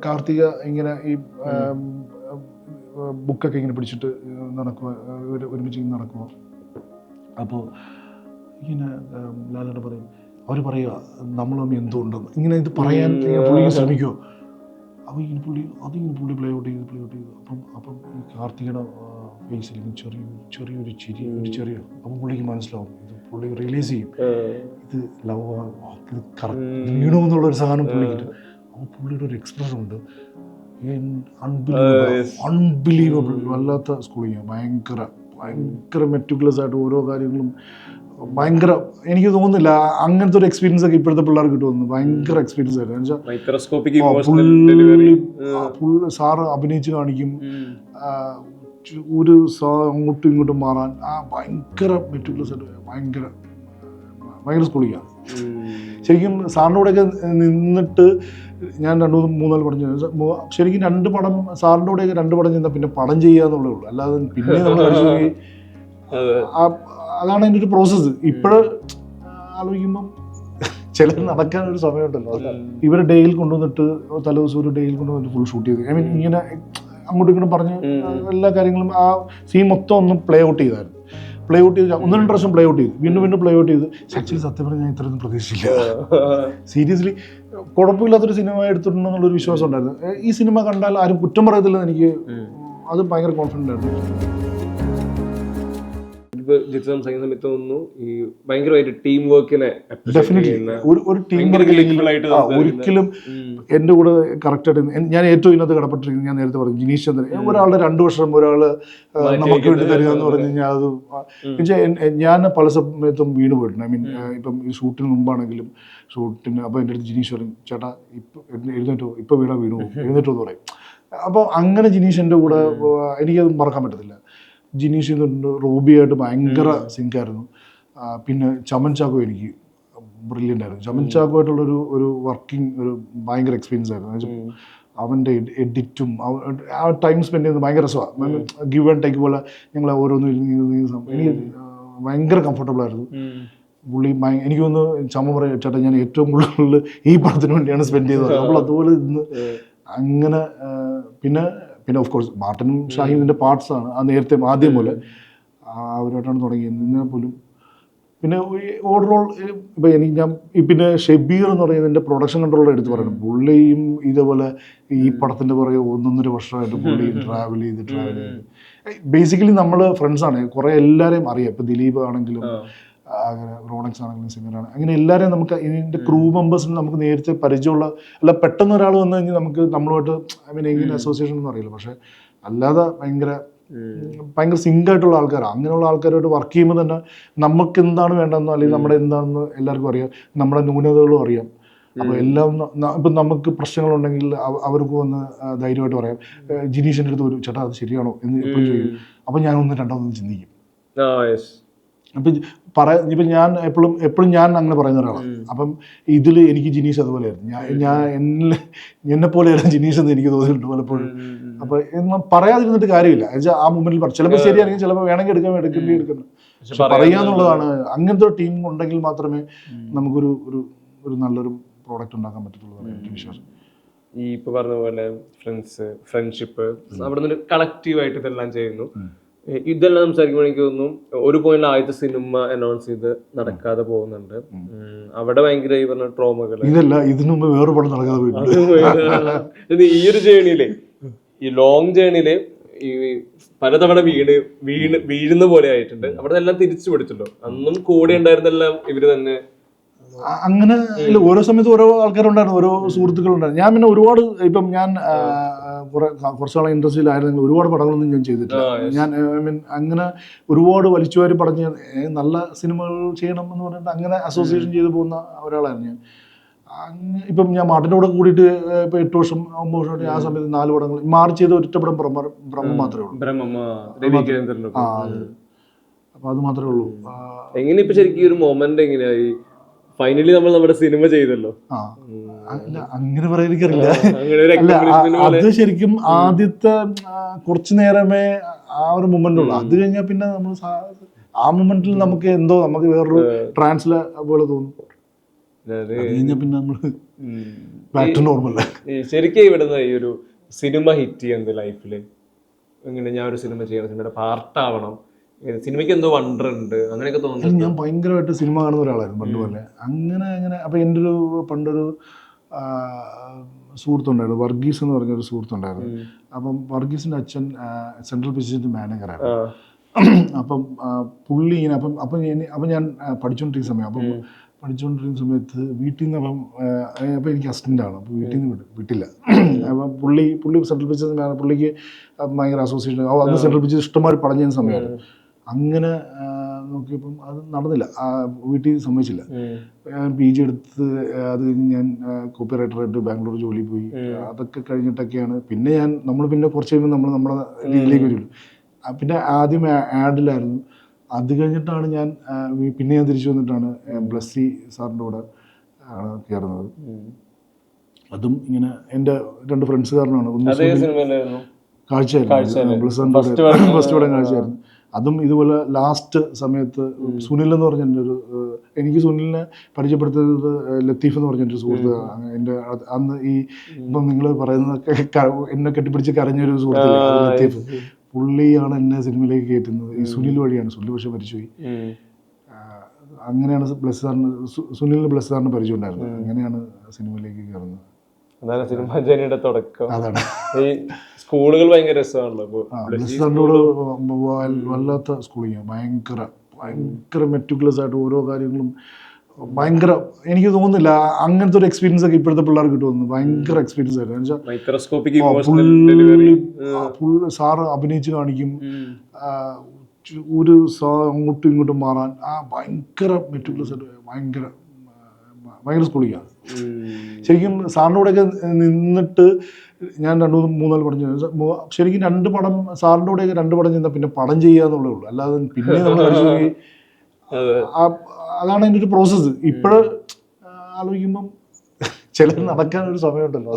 കാർത്തിക ഇങ്ങനെ ഈ ബുക്കൊക്കെ ഇങ്ങനെ പിടിച്ചിട്ട് നടക്കുക, ഒരുമിച്ച് നടക്കുക. അപ്പോൾ ഇങ്ങനെ ലാലേട്ടൻ പറയും, അവർ പറയുക നമ്മളൊന്നും എന്തുകൊണ്ടെന്ന് ഇങ്ങനെ ഇത് പറയാൻ പുള്ളി ശ്രമിക്കുമോ. അപ്പോൾ ഇങ്ങനെ പുള്ളി പ്ലേ ഔട്ട് ചെയ്ത് അപ്പം ഈ കാർത്തികയുടെ ഫേസിൽ ചെറിയൊരു ചിരി അപ്പം പുള്ളിക്ക് മനസ്സിലാവും, ഇത് പുള്ളി റിയലൈസ് ചെയ്യും, ഇത് ലവ്, ഇത് കറക്റ്റ് വീണമെന്നുള്ളൊരു സാധനം പുള്ളിക്കിട്ട്. അപ്പോൾ പുള്ളിയുടെ ഒരു എക്സ്പ്രഷൻ ഉണ്ട്, അൺബിലീവബിൾ. വല്ലാത്ത സ്കൂളിങ്, ഭയങ്കര മെറ്റിക്കുലസ് ആയിട്ട് ഓരോ കാര്യങ്ങളും ഭയങ്കര. എനിക്ക് തോന്നുന്നില്ല അങ്ങനത്തെ ഒരു എക്സ്പീരിയൻസ് ഒക്കെ ഇപ്പോഴത്തെ പിള്ളേർക്ക് കിട്ടുമെന്ന്. ഭയങ്കര എക്സ്പീരിയൻസ് ആയിരുന്നു. സാറ് അഭിനയിച്ച് കാണിക്കും, ഒരു അങ്ങോട്ടും ഇങ്ങോട്ടും മാറാൻ ഭയങ്കര മെറ്റിക്കുലസ് ആയിട്ട് ഭയങ്കര സ്കൂളിങ്ങാണ്. ശരിക്കും സാറിൻ്റെ കൂടെയൊക്കെ നിന്നിട്ട് ഞാൻ 2-3 പടം ശരിക്കും 2 പടം സാറിൻ്റെ കൂടെയൊക്കെ 2 പടം ചെന്നാൽ പിന്നെ പടം ചെയ്യുക എന്നുള്ളേ ഉള്ളൂ. അല്ലാതെ പിന്നെ നമ്മൾ അതാണ് അതിൻ്റെ ഒരു പ്രോസസ്സ്. ഇപ്പോഴ് ആലോചിക്കുമ്പം ചിലർ നടക്കാൻ ഒരു സമയമുണ്ടല്ലോ. ഇവരെ ഡേയിൽ കൊണ്ടുവന്നിട്ട് തലേദിവസം ഒരു ഡേയിൽ കൊണ്ടുവന്നിട്ട് ഫുൾ ഷൂട്ട് ചെയ്ത്, ഐ മീൻ ഇങ്ങനെ അങ്ങോട്ടും ഇങ്ങോട്ടും പറഞ്ഞ് എല്ലാ കാര്യങ്ങളും ആ സീൻ മൊത്തം ഒന്ന് പ്ലേ ഔട്ട് ചെയ്തായിരുന്നു. പ്ലേ ഔട്ട് ചെയ്ത് 1-2 പ്രാവശ്യം പ്ലേ ഔട്ട് ചെയ്തു, വീണ്ടും പ്ലേ ഔട്ട് ചെയ്ത്. ആക്ച്വലി സത്യം പറഞ്ഞാൽ ഞാൻ ഇത്രയൊന്നും പ്രതീക്ഷിച്ചില്ല. സീരിയസ്ലി കുഴപ്പമില്ലാത്തൊരു സിനിമ എടുത്തിട്ടുണ്ടെന്നുള്ളൊരു വിശ്വാസം ഉണ്ടായിരുന്നു. ഈ സിനിമ കണ്ടാൽ ആരും കുറ്റം പറയത്തില്ലെന്ന് എനിക്ക് അത് ഭയങ്കര കോൺഫിഡൻ്റ് ആയിരുന്നു. ജിത്തു സംസാരിക്കുന്ന സമയത്ത് തോന്നുന്നു ഈ ഭയങ്കരമായിട്ട് ടീം വർക്കിനെ ഒരു ടീം വർക്ക് ഒരിക്കലും എൻ്റെ കൂടെ കറക്റ്റായിട്ട് ഞാൻ ഏറ്റവും ഇതിനകത്ത് കടപ്പെട്ടിരിക്കുന്നത്, ഞാൻ നേരത്തെ പറഞ്ഞു ജിനീഷ് ചന്ദ്രൻ. ഒരാളുടെ 2 വർഷം ഒരാള് നമുക്ക് വേണ്ടി തരിക എന്ന് പറഞ്ഞു കഴിഞ്ഞാൽ അത് ഞാൻ പല സമയത്തും വീണ് പോയിട്ടുണ്ട്. ഐ മീൻ ഇപ്പം ഈ ഷൂട്ടിന് മുമ്പാണെങ്കിലും ഷൂട്ടിന് അപ്പോൾ എൻ്റെ അടുത്ത് ജിനീഷ് പറയും, ചേട്ടാ ഇപ്പം എഴുന്നേറ്റോ, ഇപ്പം വീണു എഴുന്നേറ്റോ എന്ന് പറയും. അപ്പോൾ അങ്ങനെ ജിനീഷ് എൻ്റെ കൂടെ എനിക്കത് മറക്കാൻ പറ്റത്തില്ല. ജിനീഷ് ചെയ്തിട്ടുണ്ട്, റോബിയായിട്ട് ഭയങ്കര സിങ്കായിരുന്നു. പിന്നെ ചമൻ ചാക്കോ എനിക്ക് ബ്രില്യൻ്റ് ആയിരുന്നു. ചമൻ ചാക്കോയായിട്ടുള്ളൊരു വർക്കിംഗ് ഒരു ഭയങ്കര എക്സ്പീരിയൻസ് ആയിരുന്നു. അവൻ്റെ എഡിറ്റും ആ ടൈം സ്പെൻഡ് ചെയ്യുന്നത് ഭയങ്കര രസമാണ്. ഗിവ് ആൻഡ് ടേക്ക് പോലെ ഞങ്ങൾ ഓരോന്നും എനിക്ക് ഭയങ്കര കംഫർട്ടബിൾ ആയിരുന്നു. പുള്ളി എനിക്ക് തോന്നുന്നു ചമ പറയും, ചേട്ടാ ഞാൻ ഏറ്റവും കൂടുതൽ ഈ പടത്തിന് വേണ്ടിയാണ് സ്പെൻഡ് ചെയ്തത്. നമ്മൾ അതുപോലെ ഇന്ന് അങ്ങനെ. പിന്നെ ഓഫ് കോഴ്സ് മാർട്ടിനും ഷാഹിമിൻ്റെ പാർട്സാണ് ആ നേരത്തെ ആദ്യം പോലെ അവരായിട്ടാണ് തുടങ്ങിയത്. എന്നാൽ പോലും പിന്നെ ഓവറോൾ ഇപ്പം ഞാൻ പിന്നെ ഷെബീർ എന്ന് പറയുന്നതിൻ്റെ പ്രൊഡക്ഷൻ കൺട്രോളർ എടുത്ത് പറയണം. പുള്ളിയും ഇതേപോലെ ഈ പടത്തിൻ്റെ പുറകെ 1-1.5 വർഷമായിട്ട് പുള്ളി ട്രാവൽ ചെയ്ത് ബേസിക്കലി നമ്മൾ ഫ്രണ്ട്സാണ്. കുറേ എല്ലാവരെയും അറിയാം. ഇപ്പം ദിലീപ് ആണെങ്കിലും അങ്ങനെ റോണക്സ് ആണെങ്കിലും സിംഗറാണ്, അങ്ങനെ എല്ലാവരെയും നമുക്ക് ഇതിൻ്റെ ക്രൂ മെമ്പേഴ്സിന് നമുക്ക് നേരത്തെ പരിചയമുള്ള അല്ല. പെട്ടെന്ന് ഒരാൾ വന്നു കഴിഞ്ഞാൽ നമുക്ക് നമ്മളുമായിട്ട് ഐ മീൻ എങ്ങനെ അസോസിയേഷൻ ഒന്നും അറിയില്ല. പക്ഷെ അല്ലാതെ ഭയങ്കര സിങ്കായിട്ടുള്ള ആൾക്കാരാണ്. അങ്ങനെയുള്ള ആൾക്കാരുമായിട്ട് വർക്ക് ചെയ്യുമ്പോൾ തന്നെ നമുക്ക് എന്താണ് വേണ്ടതെന്നോ അല്ലെങ്കിൽ നമ്മുടെ എന്താണെന്ന് എല്ലാവർക്കും അറിയാം, നമ്മുടെ ന്യൂനതകളും അറിയാം. അപ്പോൾ എല്ലാം ഇപ്പം നമുക്ക് പ്രശ്നങ്ങളുണ്ടെങ്കിൽ അവർക്ക് വന്ന് ധൈര്യമായിട്ട് പറയാം. ജിനീഷിൻ്റെ അടുത്ത് ഒരു ചേട്ടാ അത് ശരിയാണോ എന്ന് എപ്പോഴും ചോദിക്കും. അപ്പം ഞാൻ രണ്ടാമതൊന്ന് ചിന്തിക്കും. ഇപ്പം ഞാൻ എപ്പോഴും ഞാൻ അങ്ങനെ പറയുന്ന ഒരാളാണ്. അപ്പം ഇതിൽ എനിക്ക് ജിനീഷ് അതുപോലെയായിരുന്നു. ഞാൻ എന്നെ പോലെയായിരുന്നു ജിനീഷ് എന്ന് എനിക്ക് തോന്നിയിട്ടുണ്ട് പലപ്പോഴും. അപ്പം പറയാതിരുന്നിട്ട് കാര്യമില്ല. എന്നുവെച്ചാൽ ആ മൊമെന്റിൽ പറഞ്ഞു ചിലപ്പോൾ ശരിയാണെങ്കിൽ ചിലപ്പോൾ വേണമെങ്കിൽ എടുക്കണം. പക്ഷെ പറയാന്നുള്ളതാണ്. അങ്ങനത്തെ ഒരു ടീം ഉണ്ടെങ്കിൽ മാത്രമേ നമുക്കൊരു ഒരു നല്ലൊരു പ്രോഡക്റ്റ് ഉണ്ടാക്കാൻ പറ്റത്തുള്ളൂ എനിക്ക് വിശ്വാസം. ഈ ഇപ്പൊ പറഞ്ഞ പോലെ ഫ്രണ്ട്ഷിപ്പ് അവിടെ നിന്ന് കളക്റ്റീവായിട്ട് ഇതെല്ലാം ചെയ്യുന്നു. ഇതെല്ലാം സംസാരിക്കുമ്പോൾ എനിക്ക് തോന്നുന്നു ഒരു പോയിന്റ് ആദ്യത്തെ സിനിമ അനൗൺസ് ചെയ്ത് നടക്കാതെ പോകുന്നുണ്ട്. അവിടെ ഭയങ്കര ഈ പറഞ്ഞ ട്രോമകൾ ഇതിനു മുമ്പ് വേറെ പടം നടക്കാതെ ഈ ഒരു ജേണിയിലെ ഈ ലോങ് ജേണിയില് ഈ പലതവണ വീഴുന്ന പോലെ ആയിട്ടുണ്ട്. അവിടെ എല്ലാം തിരിച്ചു പിടിച്ചല്ലോ. അന്നും കൂടെ ഉണ്ടായിരുന്നെല്ലാം ഇവര് തന്നെ അങ്ങനെ ഓരോ സമയത്ത് ഓരോ ആൾക്കാരുണ്ടായിരുന്നു, ഓരോ സുഹൃത്തുക്കളുണ്ടായിരുന്നു. ഞാൻ പിന്നെ ഒരുപാട് ഇപ്പം ഞാൻ കുറച്ചാളെ ഇൻഡസ്ട്രിയിലായിരുന്നെങ്കിൽ ഒരുപാട് പടങ്ങളൊന്നും ഞാൻ ചെയ്തിട്ടില്ല. ഞാൻ ഐ മീൻ അങ്ങനെ ഒരുപാട് വലിച്ചുവാരി പടഞ്ഞ് നല്ല സിനിമകൾ ചെയ്യണം എന്ന് പറഞ്ഞിട്ട് അങ്ങനെ അസോസിയേഷൻ ചെയ്ത് പോകുന്ന ഒരാളായിരുന്നു ഞാൻ. ഇപ്പം ഞാൻ മാർട്ടിൻ്റെ കൂടെ കൂടിയിട്ട് ഇപ്പം 8 വർഷം 9 വർഷമായിട്ട് ആ സമയത്ത് 4 പടങ്ങൾ മാർച്ച് ചെയ്ത് ഒറ്റ പടം ബ്രഹ്മം മാത്രമേ ഉള്ളൂ. അപ്പം അത് മാത്രമേ ഉള്ളൂ. എങ്ങനെ ഇപ്പൊ ശരിക്കും ഒരു മൊമെന്റ് എങ്ങനെയായി ഫൈനലി നമ്മൾ നമ്മുടെ സിനിമ ചെയ്തല്ലോ? അങ്ങനെ പറയാൻ എനിക്കറിയില്ല. അത് ശരിക്കും ആദ്യത്തെ കുറച്ചു നേരമേ ആ ഒരു മൊമെന്റ് ഉള്ളു. അത് കഴിഞ്ഞാൽ പിന്നെ നമ്മൾ ആ മൊമെന്റിൽ നമുക്ക് എന്തോ നമുക്ക് വേറൊരു ട്രാൻസ്ല പോലെ തോന്നും. പിന്നെ നമ്മള് ബാക്ക് ടു നോർമൽ. ശരിക്കും ഇവിടുന്ന് ഈ ഒരു സിനിമ ഹിറ്റ് ചെയ്യുന്നത് ലൈഫില് ഇങ്ങനെ ഞാൻ ഒരു സിനിമ ചെയ്യണം, സിനിമയുടെ പാർട്ടാവണം, സിനിമയ്ക്ക് എന്തോ വണ്ടർ ഉണ്ട് അങ്ങനെയൊക്കെ തോന്നുന്നു? ഞാൻ ഭയങ്കരമായിട്ട് സിനിമ കാണുന്ന ഒരാളായിരുന്നു പണ്ട് പോലെ. അങ്ങനെ അപ്പം എൻ്റെ ഒരു പണ്ടൊരു സുഹൃത്തുണ്ടായിരുന്നു, വർഗീസ് എന്ന് പറഞ്ഞൊരു സുഹൃത്തുണ്ടായിരുന്നു. അപ്പം വർഗീസിൻ്റെ അച്ഛൻ സെൻട്രൽ പിക്ചേഴ്സിൻ്റെ മാനേജറായിരുന്നു. അപ്പം പുള്ളി ഇങ്ങനെ അപ്പം ഞാൻ പഠിച്ചുകൊണ്ടിരിക്കുന്ന സമയം, പഠിച്ചുകൊണ്ടിരിക്കുന്ന സമയത്ത് വീട്ടിൽ നിന്ന് അപ്പം എനിക്ക് അസിസ്റ്റൻ്റാണ്, അപ്പോൾ വീട്ടിൽ നിന്ന് വിട്ടില്ല. അപ്പം പുള്ളി സെൻട്രൽ പിക്ചേഴ്സ് പുള്ളിക്ക് ഭയങ്കര അസോസിയേഷൻ, അന്ന് സെൻട്രൽ പിക്ചേഴ്സ് ഇഷ്ടംമാതിരി പടം ചെയ്യുന്ന സമയമായിരുന്നു. അങ്ങനെ നോക്കിയപ്പം അത് നടന്നില്ല, വീട്ടിൽ സമ്മതിച്ചില്ല. ഞാൻ PG എടുത്ത് അത് കഴിഞ്ഞ് ഞാൻ കോപ്പി റൈറ്ററായിട്ട് ബാംഗ്ലൂർ ജോലി പോയി. അതൊക്കെ കഴിഞ്ഞിട്ടൊക്കെയാണ് പിന്നെ നമ്മൾ കുറച്ച് കഴിയുമ്പോൾ നമ്മുടെ രീതിയിലേക്ക് വരുള്ളൂ. പിന്നെ ആദ്യം ആഡിലായിരുന്നു, അത് കഴിഞ്ഞിട്ടാണ് ഞാൻ തിരിച്ചു വന്നിട്ടാണ് ബ്ലസ്സി സാറിൻ്റെ കൂടെ കയറുന്നത്. അതും ഇങ്ങനെ എൻ്റെ 2 ഫ്രണ്ട്സുകാരനാണ്. കാഴ്ചയായിരുന്നു, ഫസ്റ്റ് പടം കാഴ്ചയായിരുന്നു. അതും ഇതുപോലെ ലാസ്റ്റ് സമയത്ത് സുനിൽ എന്ന് പറഞ്ഞ എൻ്റെ എനിക്ക് സുനിലിനെ പരിചയപ്പെടുത്തിയത് ലത്തീഫ് എന്ന് പറഞ്ഞ എൻ്റെ സുഹൃത്ത്. എൻ്റെ അന്ന് ഇപ്പം നിങ്ങൾ പറയുന്നതൊക്കെ എന്നെ കെട്ടിപ്പിടിച്ച് കരഞ്ഞൊരു സുഹൃത്തില്ലേ ലത്തീഫ്, പുള്ളിയാണ് എന്നെ സിനിമയിലേക്ക് കയറ്റുന്നത്. ഈ സുനിൽ വഴിയാണ്. സുനിൽ പക്ഷെ മരിച്ചുപോയി. അങ്ങനെയാണ് സുനിലിന് ബ്ലസ് സാറിന് പരിചയം ഉണ്ടായിരുന്നത്. അങ്ങനെയാണ് സിനിമയിലേക്ക് കയറുന്നത്. അതാണ് സിനിമാ ജേണിയുടെ തുടക്കം. അതാണ്. ഈ സ്കൂളുകൾ ഭയങ്കര രസമാണല്ലോ. വല്ലാത്ത സ്കൂളിങ്, ഭയങ്കര മെറ്റിക്കുലസ് ആയിട്ട് ഓരോ കാര്യങ്ങളും ഭയങ്കര, എനിക്ക് തോന്നുന്നില്ല അങ്ങനത്തെ ഒരു എക്സ്പീരിയൻസ് ഒക്കെ ഇപ്പോഴത്തെ പിള്ളേർക്ക് കിട്ടുമെന്ന്. ഭയങ്കര എക്സ്പീരിയൻസ് ആയിരുന്നു. സാറ് അഭിനയിച്ച് കാണിക്കും, ഒരു അങ്ങോട്ടും ഇങ്ങോട്ടും മാറാൻ ഭയങ്കര മെറ്റിക്കുലസ് ആയിട്ട് ഭയങ്കര സ്കൂളിങ്ങാണ്. ശരിക്കും സാറിൻ്റെ കൂടെയൊക്കെ നിന്നിട്ട് ഞാൻ 2-3 പടം ചെയ്തു. ശരിക്കും 2 പടം സാറിൻ്റെ കൂടെയൊക്കെ 2 പടം ചെയ്താൽ പിന്നെ പടം ചെയ്യുക എന്നുള്ളതേ ഉള്ളൂ. അല്ലാതെ പിന്നെ നമ്മൾ അതാണ് അതിൻ്റെ ഒരു പ്രോസസ്സ്. ഇപ്പോഴും ആലോചിക്കുമ്പം ചിലത് നടക്കാൻ ഒരു സമയമുണ്ടല്ലോ.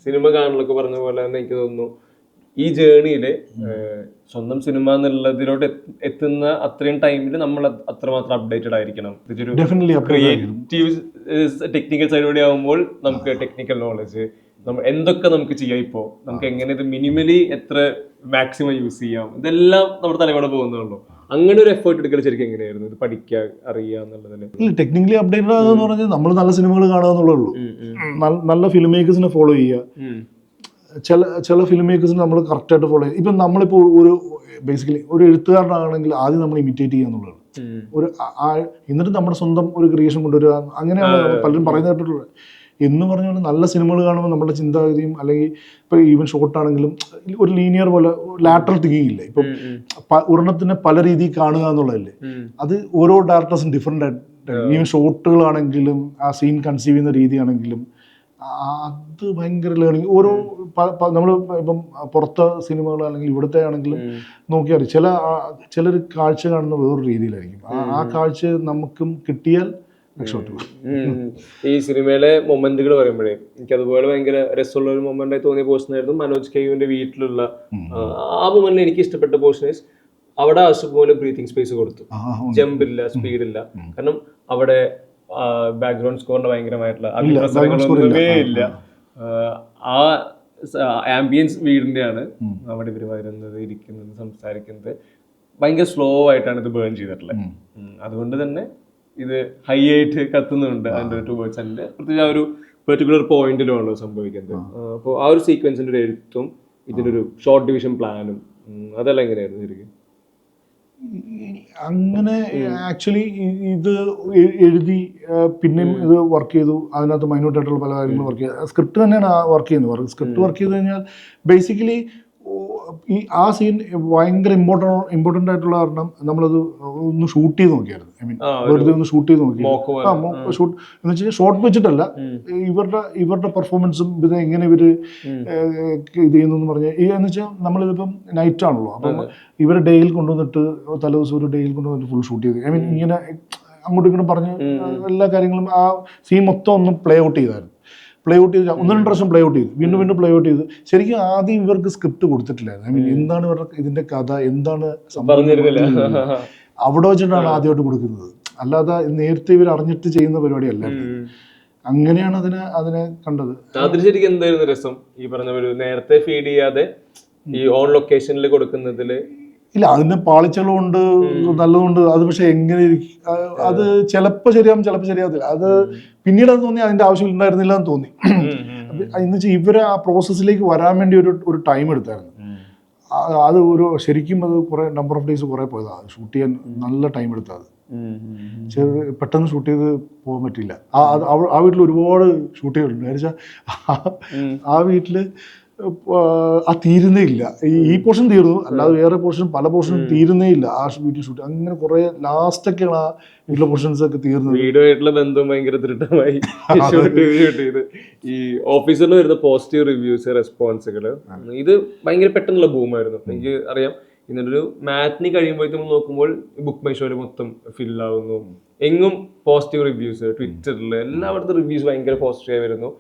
സിനിമ കാണലൊക്കെ പറഞ്ഞ പോലെ തന്നെ എനിക്ക് തോന്നുന്നു ഈ ജേണിയില് സ്വന്തം സിനിമ എന്നുള്ളതിലോട്ട് എത്തുന്ന അത്രയും ടൈമിൽ നമ്മൾ അത്രമാത്രം അപ്ഡേറ്റഡ് ആയിരിക്കണം. ക്രിയേറ്റീവ് ടെക്നിക്കൽ സൈഡിലൂടെ ആകുമ്പോൾ നമുക്ക് ടെക്നിക്കൽ നോളജ്, എന്തൊക്കെ നമുക്ക് ചെയ്യാം, ഇപ്പോൾ നമുക്ക് എങ്ങനെ ഇത് മിനിമലി എത്ര മാക്സിമം യൂസ് ചെയ്യാം, ഇതെല്ലാം നമ്മുടെ തലമുറ പോകുന്നുള്ളൂ. അങ്ങനെ ഒരു എഫേർട്ട് എടുക്കൽ ശരിക്കും എങ്ങനെയായിരുന്നു ഇത് പഠിക്കുക അറിയുക എന്നുള്ളതിന്? ടെക്നിക്കലി അപ്ഡേറ്റഡ് ആകുക പറഞ്ഞാൽ നമ്മൾ നല്ല സിനിമകൾ കാണുക എന്നുള്ളൂ. നല്ല ഫിലിം മേക്കേഴ്സിനെ ഫോളോ ചെയ്യുക. ചില ഫിലിം മേക്കേഴ്സിനെ നമ്മൾ കറക്റ്റായിട്ട് ഫോളോ ചെയ്യുക. ഇപ്പം നമ്മളിപ്പോൾ ബേസിക്കലി ഒരു എഴുത്തുകാരനാണെങ്കിൽ ആദ്യം നമ്മൾ ഇമിറ്റേറ്റ് ചെയ്യുക എന്നുള്ളതാണ്. എന്നിട്ട് നമ്മുടെ സ്വന്തം ഒരു ക്രിയേഷൻ കൊണ്ടുവരിക. അങ്ങനെയാണ് പലരും പറയുന്നത് കേട്ടിട്ടുള്ളത്. എന്ന് പറഞ്ഞാൽ നല്ല സിനിമകൾ കാണുമ്പോൾ നമ്മുടെ ചിന്താഗതിയും, അല്ലെങ്കിൽ ഇപ്പോൾ ഈവൻ ഷോർട്ടാണെങ്കിലും ഒരു ലീനിയർ പോലെ ലാറ്ററൽ തിങ്കിങ് ഇല്ല. ഇപ്പം ഒരെണ്ണത്തിനെ പല രീതിയിൽ കാണുക എന്നുള്ളതല്ലേ, അത് ഓരോ ഡയറക്ടേഴ്സും ഡിഫറെൻ്റ് ആയിട്ട്. ഈവൻ ഷോർട്ടുകളാണെങ്കിലും ആ സീൻ കൺസീവ് ചെയ്യുന്ന രീതിയാണെങ്കിലും അത് ഭയങ്കര ലേണിങ്. ഓരോ നമ്മൾ ഇപ്പം പുറത്തെ സിനിമകൾ അല്ലെങ്കിൽ ഇവിടുത്തെ ആണെങ്കിലും നോക്കിയാൽ ചിലർ കാഴ്ച കാണുന്ന വേറൊരു രീതിയിലായിരിക്കും. ആ കാഴ്ച നമുക്കും കിട്ടിയാൽ രക്ഷപ്പെട്ടു. ഈ സിനിമയിലെ മൊമെന്റുകൾ പറയുമ്പോഴേ എനിക്ക് അതുപോലെ ഭയങ്കര രസമുള്ള ഒരു മൊമെന്റ് ആയി തോന്നിയ പോർഷൻ ആയിരുന്നു മനോജ് കെയുവിന്റെ വീട്ടിലുള്ള ആ മൊമെന്റ്. എനിക്ക് ഇഷ്ടപ്പെട്ട പോർഷൻ അവിടെ ആശുപോലെ ബ്രീത്തിങ് സ്പേസ് കൊടുത്തു. ജമ്പില്ല, സ്പീഡില്ല. കാരണം അവിടെ ബാക്ക്ഗ്രൗണ്ട് സ്കോറിന്റെ ഭയങ്കരമായിട്ടുള്ള അതിപ്രസരങ്ങളൊന്നുമേ ഇല്ല. ആ ആംബിയൻസ് വീടിന്റെയാണ്. അവിടെ ഇവർ വരുന്നത്, ഇരിക്കുന്നത്, സംസാരിക്കുന്നത് ഭയങ്കര സ്ലോ ആയിട്ടാണ് ഇത് ബേൺ ചെയ്തിട്ടുള്ളത്. അതുകൊണ്ട് തന്നെ ഇത് ഹൈ ആയിട്ട് കത്തുന്നുണ്ട്. അതിന്റെ ഒരു വേർഡ്സ് അതിന്റെ പ്രത്യേകിച്ച് ആ ഒരു പെർട്ടിക്കുലർ പോയിന്റിലുമാണല്ലോ സംഭവിക്കുന്നത്. അപ്പോൾ ആ ഒരു സീക്വൻസിന്റെ ഒരു എഴുത്തും ഇതിന്റെ ഒരു ഷോർട്ട് ഡിവിഷൻ പ്ലാനും അതെല്ലാം എങ്ങനെയായിരുന്നു ശരിക്കും? അങ്ങനെ ആക്ച്വലി ഇത് എഴുതി പിന്നെയും ഇത് വർക്ക് ചെയ്തു. അതിനകത്ത് മൈന്യൂട്ടായിട്ടുള്ള പല കാര്യങ്ങളും വർക്ക് ചെയ്തു. സ്ക്രിപ്റ്റ് തന്നെയാണ് വർക്ക് ചെയ്യുന്നത്. സ്ക്രിപ്റ്റ് വർക്ക് ചെയ്ത് കഴിഞ്ഞാൽ ബേസിക്കലി ആ സീൻ ഭയങ്കര ഇമ്പോർട്ടൻ്റ് ആയിട്ടുള്ള കാരണം നമ്മളത് ഒന്ന് ഷൂട്ട് ചെയ്ത് നോക്കിയായിരുന്നു. ഐ മീൻ വെറുതെ ഒന്ന് ഷൂട്ട് ചെയ്ത് നോക്കി. ഷൂട്ട് എന്ന് വെച്ചാൽ ഷോർട്ട് വെച്ചിട്ടല്ല, ഇവരുടെ പെർഫോമൻസും ഇത് എങ്ങനെ ഇവർ ഇത് ചെയ്യുന്നു എന്ന് പറഞ്ഞാൽ എന്ന് വെച്ചാൽ നമ്മളിതിപ്പം നൈറ്റ് ആണല്ലോ. അപ്പം ഇവരെ ഡേയിൽ കൊണ്ടുവന്നിട്ട് തലേദിവസം ഒരു ഡേയിൽ കൊണ്ടുവന്നിട്ട് ഫുൾ ഷൂട്ട് ചെയ്ത് ഐ മീൻ ഇങ്ങനെ അങ്ങോട്ടും ഇങ്ങോട്ടും പറഞ്ഞ് എല്ലാ കാര്യങ്ങളും ആ സീൻ മൊത്തം ഒന്ന് പ്ലേ ഔട്ട് ചെയ്തായിരുന്നു. പ്ലേ ഔട്ട് ചെയ്ത് 1-2 പ്രാവശ്യം പ്ലേ ഔട്ട് ചെയ്തു, വീണ്ടും പ്ലേ ഔട്ട് ചെയ്ത്. ശരിക്കും ആദ്യം ഇവർക്ക് സ്ക്രിപ്റ്റ് കൊടുത്തിട്ടില്ലായിരുന്നു. ഐ മീൻ എന്താണ് ഇവരുടെ ഇതിന്റെ കഥ, എന്താണ് സംഭവം, അവിടെ വെച്ചിട്ടാണ് ആദ്യമായിട്ട് കൊടുക്കുന്നത്. അല്ലാതെ നേരത്തെ ഇവർ അറിഞ്ഞിട്ട് ചെയ്യുന്ന പരിപാടിയല്ല. അങ്ങനെയാണ് അതിനെ കണ്ടത്. അതിന് ശരിക്കും എന്തായിരുന്നു രസം ഈ പറഞ്ഞ ഒരു നേരത്തെ ഫീഡ് ചെയ്യാതെ ഈ ഓൺ ലൊക്കേഷനിൽ കൊടുക്കുന്നതില്? ഇല്ല, അതിന്റെ പാളിച്ചകളുണ്ട്, നല്ലതുണ്ട്. അത് പക്ഷെ എങ്ങനെ അത് ചിലപ്പോൾ ശരിയാവും, ചിലപ്പോൾ ശരിയാവത്തില്ല. അത് പിന്നീട് അത് തോന്നി അതിന്റെ ആവശ്യം ഉണ്ടായിരുന്നില്ല എന്ന് തോന്നി. എന്ന് വെച്ചാൽ ഇവരെ ആ പ്രോസസ്സിലേക്ക് വരാൻ വേണ്ടി ഒരു ടൈം എടുത്തായിരുന്നു. അത് ശരിക്കും അത് കുറെ നമ്പർ ഓഫ് ഡേയ്സ് കുറെ പോയതാണ്. ഷൂട്ട് ചെയ്യാൻ നല്ല ടൈം എടുത്തത്. പെട്ടെന്ന് ഷൂട്ട് ചെയ്ത് പോകാൻ പറ്റില്ല. ആ വീട്ടിൽ ഒരുപാട് ഷൂട്ട് ചെയ്തിട്ടുണ്ട്. വെച്ചാൽ ആ വീട്ടില് തീരുന്നേ ഇല്ല. ഈ പോർഷൻ തീർന്നു, അല്ലാതെ വേറെ പല പോർഷനും തീരുന്നേ ഇല്ല. ആ വീട്ടിൽ ഷൂട്ട് അങ്ങനെ കുറെ ലാസ്റ്റൊക്കെയാണ് ആ വീട്ടിലെ പോർഷൻസ് ഒക്കെ തീർന്നത്. വീടുമായിട്ടുള്ള ബന്ധം ഭയങ്കര ദൃഢമായി ഈ ഓഫീസിൽ വരുന്ന പോസിറ്റീവ് റിവ്യൂസ്, റെസ്പോൺസുകൾ, ഇത് ഭയങ്കര പെട്ടെന്നുള്ള ബൂമായിരുന്നു. എനിക്ക് അറിയാം, ഇന്നൊരു മാറ്റിനി കഴിയുമ്പോഴത്തേക്കും നോക്കുമ്പോൾ ബുക്ക് മൈ ഷോയിൽ മൊത്തം ഫില്ലാവുന്നു. എങ്ങും പോസിറ്റീവ് റിവ്യൂസ്, ട്വിറ്ററിൽ എല്ലായിടത്തും റിവ്യൂസ് ഭയങ്കര പോസിറ്റീവായി വരുന്നു.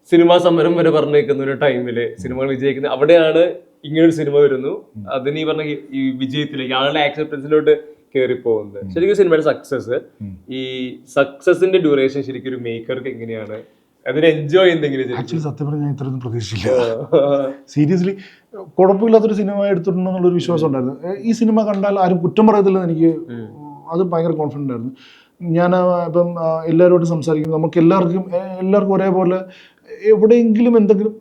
സിനിമാ സമരം വരെ പറഞ്ഞേക്കുന്ന ഒരു ടൈമില് സിനിമകൾ വിജയിക്കുന്നത് അവിടെയാണ് ഇങ്ങനൊരു സിനിമ വരുന്നു. അതിന് ഈ പറഞ്ഞ ഈ വിജയത്തിലേക്ക് ആളുടെ ആക്സെപ്റ്റൻസിലോട്ട് കയറി പോകുന്നത്. ശരിക്കും സിനിമയുടെ സക്സസ്, ഈ സക്സസിന്റെ ഡ്യൂറേഷൻ ശരിക്കും ഒരു മേക്കർക്ക് എങ്ങനെയാണ് അതിനെ എൻജോയ് ചെയ്യുന്നെങ്കിലും? ആക്ച്വലി സത്യം പറഞ്ഞാൽ ഞാൻ ഇത്രയൊന്നും പ്രതീക്ഷിച്ചില്ല. സീരിയസ്ലി കുഴപ്പമില്ലാത്തൊരു സിനിമ എടുത്തിട്ടുണ്ടെന്നുള്ളൊരു വിശ്വാസം ഉണ്ടായിരുന്നു. ഈ സിനിമ കണ്ടാൽ ആരും കുറ്റം പറയത്തില്ലെന്ന് എനിക്ക് അത് ഭയങ്കര കോൺഫിഡൻ്റ് ആയിരുന്നു. ഞാൻ ഇപ്പം എല്ലാവരോടും സംസാരിക്കും, നമുക്ക് എല്ലാവർക്കും ഒരേപോലെ എവിടെയെങ്കിലും എന്തെങ്കിലും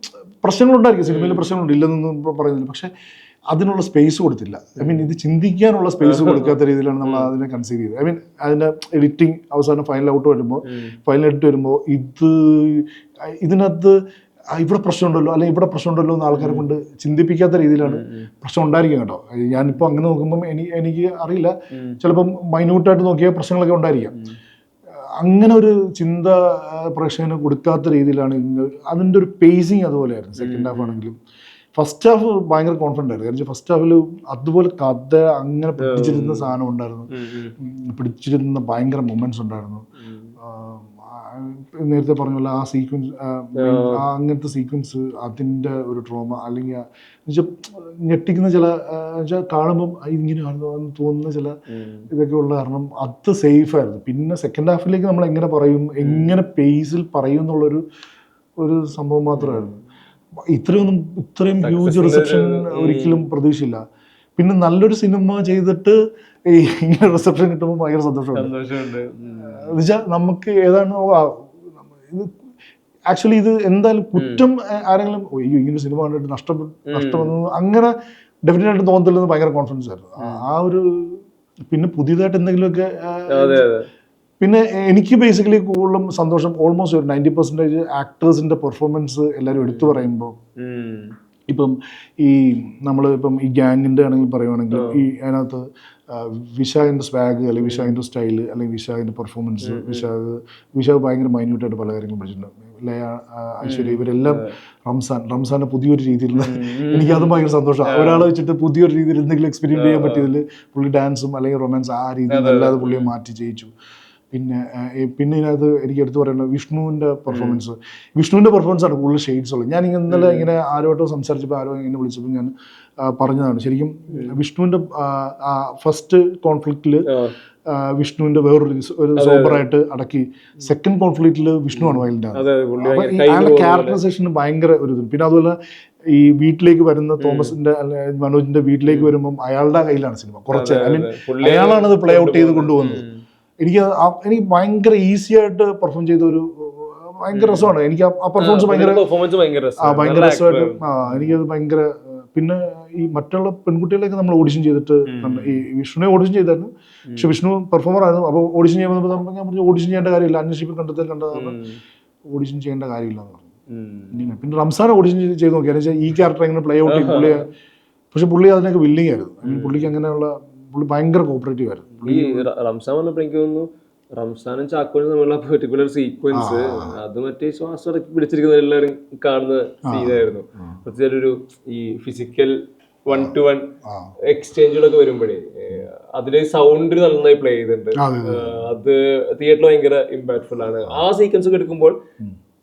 പ്രശ്നങ്ങളുണ്ടായിരിക്കും. സിനിമയിൽ പ്രശ്നങ്ങളുണ്ട്, ഇല്ലെന്നൊന്നും പറയുന്നില്ല. പക്ഷെ അതിനുള്ള സ്പേസ് കൊടുത്തില്ല. ഐ മീൻ ഇത് ചിന്തിക്കാനുള്ള സ്പേസ് കൊടുക്കാത്ത രീതിയിലാണ് നമ്മൾ അതിനെ കൺസീവ് ചെയ്തത്. ഐ മീൻ അതിൻ്റെ എഡിറ്റിംഗ് അവസാനം ഫൈനൽ ഔട്ട് വരുമ്പോൾ, ഫൈനൽ എഡിറ്റ് വരുമ്പോൾ ഇതിനകത്ത് ഇവിടെ പ്രശ്നമുണ്ടല്ലോ അല്ലെങ്കിൽ ഇവിടെ പ്രശ്നമുണ്ടല്ലോ എന്ന് ആൾക്കാരെ കൊണ്ട് ചിന്തിപ്പിക്കാത്ത രീതിയിലാണ് പ്രശ്നം ഉണ്ടായിരിക്കും കേട്ടോ. ഞാനിപ്പോൾ അങ്ങനെ നോക്കുമ്പം എനിക്ക് അറിയില്ല, ചിലപ്പം മൈന്യൂട്ടായിട്ട് നോക്കിയാൽ പ്രശ്നങ്ങളൊക്കെ ഉണ്ടായിരിക്കാം. അങ്ങനെ ഒരു ചിന്ത പ്രേക്ഷകന് കൊടുക്കാത്ത രീതിയിലാണ് അതിൻ്റെ ഒരു പേസിങ് അതുപോലെയായിരുന്നു. സെക്കൻഡ് ഹാഫ് ആണെങ്കിലും ഫസ്റ്റ് ഹാഫ് ഭയങ്കര കോൺഫിഡൻ്റ് ആയിരുന്നു. കാരണം ഫസ്റ്റ് ഹാഫിൽ അതുപോലെ കഥ അങ്ങനെ പിടിച്ചിരുന്ന സാധനം ഉണ്ടായിരുന്നു, പിടിച്ചിരുന്ന ഭയങ്കര മൊമെന്റ്സ് ഉണ്ടായിരുന്നു. നേരത്തെ പറഞ്ഞ പോലെ ആ സീക്വൻസ്, അങ്ങനത്തെ സീക്വൻസ്, അതിൻ്റെ ഒരു ട്രോമ അല്ലെങ്കിൽ ഞെട്ടിക്കുന്ന ചില കാണുമ്പം ഇങ്ങനെ തോന്നുന്ന ചില ഇതൊക്കെ ഉള്ള കാരണം അത് സേഫായിരുന്നു. പിന്നെ സെക്കൻഡ് ഹാഫിലേക്ക് നമ്മൾ എങ്ങനെ പറയും, എങ്ങനെ പേസിൽ പറയും എന്നുള്ളൊരു സംഭവം മാത്രമായിരുന്നു. ഇത്രയും ഹ്യൂജ് റിസപ്ഷൻ ഒരിക്കലും പ്രതീക്ഷയില്ല. പിന്നെ നല്ലൊരു സിനിമ ചെയ്തിട്ട് ഇങ്ങനെ റിസപ്ഷൻ കിട്ടുമ്പോൾ ഭയങ്കര സന്തോഷമുണ്ട്. എന്നുവെച്ചാൽ നമുക്ക് ഏതാണ് ഇത് ആക്ച്വലി ഇത് എന്തായാലും കുറ്റം ആരെങ്കിലും ഇങ്ങനെ സിനിമ കണ്ടിട്ട് നഷ്ടമെന്ന് അങ്ങനെ ഡെഫിനറ്റായിട്ട് തോന്നത്തില്ലെന്ന് ഭയങ്കര കോൺഫിഡൻസ് ആയിരുന്നു. ആ ഒരു പിന്നെ പുതിയതായിട്ട് എന്തെങ്കിലുമൊക്കെ പിന്നെ എനിക്ക് ബേസിക്കലി കൂടുതലും സന്തോഷം ഓൾമോസ്റ്റ് ഒരു 90% ആക്ടേഴ്സിന്റെ പെർഫോമൻസ് എല്ലാവരും എടുത്തു പറയുമ്പോൾ, ഇപ്പം നമ്മൾ ഇപ്പം ഈ ഗ്യാങ്ങിൻ്റെ ആണെങ്കിൽ പറയുവാണെങ്കിൽ അതിനകത്ത് വിശാഖിൻ്റെ സ്വാഗ് അല്ലെങ്കിൽ വിശാഖിൻ്റെ സ്റ്റൈല് അല്ലെങ്കിൽ വിശാഖിൻ്റെ പെർഫോമൻസ്, വിശാഖ് ഭയങ്കര മൈന്യൂട്ടായിട്ട് പല കാര്യങ്ങളും പഠിച്ചിട്ടുണ്ട്. ലയ, ഐശ്വര്യ, ഇവരെല്ലാം റംസാനെ പുതിയൊരു രീതിയിൽ എനിക്കതും ഭയങ്കര സന്തോഷമാണ്. ഒരാളെ വെച്ചിട്ട് പുതിയൊരു രീതിയിൽ എന്തെങ്കിലും എക്സ്പെരിമെന്റ് ചെയ്യാൻ പറ്റിയതിൽ പുള്ളി ഡാൻസും അല്ലെങ്കിൽ റൊമാൻസ് ആ രീതിയിൽ അല്ലാതെ പുള്ളിയെ മാറ്റി ചെയ്യിച്ചു. പിന്നെ ഇതിനകത്ത് എനിക്ക് എടുത്തു പറയുന്നത് വിഷ്ണുവിൻ്റെ പെർഫോമൻസ് ആണ് കൂടുതൽ ഷെയ്ഡ്സ് ഉള്ളത്. ഞാൻ ഇന്നലെ ഇങ്ങനെ ആരോട്ടോ സംസാരിച്ചപ്പോൾ ആരോ ഇങ്ങനെ വിളിച്ചപ്പോൾ ഞാൻ പറഞ്ഞതാണ്, ശരിക്കും വിഷ്ണുവിൻ്റെ ഫസ്റ്റ് കോൺഫ്ലിക്റ്റിൽ വിഷ്ണുവിൻ്റെ വേറൊരു സോബറായിട്ട് അടക്കി, സെക്കൻഡ് കോൺഫ്ലിക്റ്റിൽ വിഷ്ണുവാണ് വൈൽഡ് ആണ്. അപ്പോൾ അയാളുടെ ക്യാരക്ടറൈസേഷന് ഭയങ്കര ഒരു ഇത്. പിന്നെ അതുപോലെ ഈ വീട്ടിലേക്ക് വരുന്ന തോമസിന്റെ മനോജിന്റെ വീട്ടിലേക്ക് വരുമ്പം അയാളുടെ കയ്യിലാണ് സിനിമ കുറച്ച്. ഐ മീൻ അയാളാണ് അത് പ്ലേ ഔട്ട് ചെയ്ത് കൊണ്ടുപോകുന്നത്. എനിക്ക് ഭയങ്കര ഈസി ആയിട്ട് പെർഫോം ചെയ്ത ഒരു ഭയങ്കര രസമാണ്. എനിക്ക് ആ പെർഫോമൻസ് ഭയങ്കര രസമായിട്ട് എനിക്കത് ഭയങ്കര. പിന്നെ ഈ മറ്റുള്ള പെൺകുട്ടികളെയൊക്കെ നമ്മൾ ഓഡിഷൻ ചെയ്തിട്ട്, ഈ വിഷ്ണുവിനെ ഓഡിഷൻ ചെയ്തായിരുന്നു, പക്ഷെ വിഷ്ണു പെർഫോമർ ആയിരുന്നു. അപ്പോൾ ഓഡിഷൻ ചെയ്യുമ്പോൾ ഞാൻ പറഞ്ഞു ഓഡിഷൻ ചെയ്യേണ്ട കാര്യമില്ല, അന്വേഷിപ്പിൽ കണ്ടതാണ് ഓഡിഷൻ ചെയ്യേണ്ട കാര്യമില്ല എന്ന് പറഞ്ഞു. പിന്നെ റംസാനെ ഓഡിഷൻ ചെയ്ത് നോക്കിയാൽ ഈ ക്യാരക്ടർ എങ്ങനെ പ്ലേ ഔട്ട് ചെയ്യും പുള്ളിയെ. പക്ഷെ പുള്ളി അതിനൊക്കെ വില്ലിങ് ആയിരുന്നു. പുള്ളിക്ക് അങ്ങനെയുള്ള പുള്ളി ഭയങ്കര കോപ്പറേറ്റീവ് ആയിരുന്നു. ഈ റംസാൻ പറഞ്ഞപ്പോൾ എനിക്ക് തോന്നുന്നു റംസാനും ചാക്കോനും തമ്മിലുള്ള പെർട്ടിക്കുലർ സീക്വൻസ് അത് മറ്റേ ശ്വാസം പിടിച്ചിരിക്കുന്ന എല്ലാവരും കാണുന്ന സീനായിരുന്നു. പ്രത്യേകിച്ച് ഒരു ഈ ഫിസിക്കൽ 1-to-1 എക്സ്ചേഞ്ചുകളൊക്കെ വരുമ്പോഴേ അതിലെ സൗണ്ട് നന്നായി പ്ലേ ചെയ്തിട്ടുണ്ട്. അത് തിയേറ്ററിൽ ഭയങ്കര ഇമ്പാക്ട്ഫുൾ ആണ്. ആ സീക്വൻസ് ഒക്കെ എടുക്കുമ്പോൾ